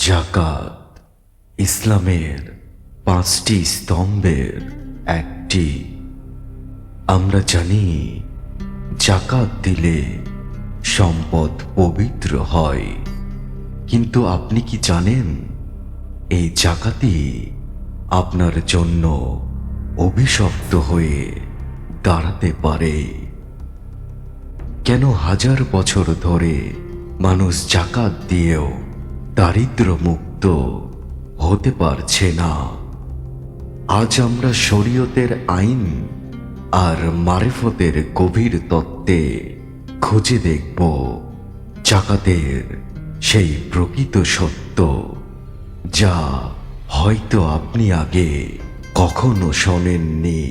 জাকাত ইসলামের 5টি স্তম্ভের একটি। আমরা জানি জাকাত দিলে সম্পদ পবিত্র হয়, কিন্তু আপনি কি জানেন এই জাকাতই আপনার জন্য অভিশপ্ত হয়ে দাঁড়াতে পারে? কেন হাজার বছর ধরে মানুষ জাকাত দিয়েও দারিদ্র মুক্ত হতে পারছে না? আজ আমরা শরীয়তের আইন আর মারিফতের গভীর তত্ত্বে খুঁজে দেখব জাকাতের সেই প্রকৃত সত্য, যা হয়তো আপনি আগে কখনো শোনেননি।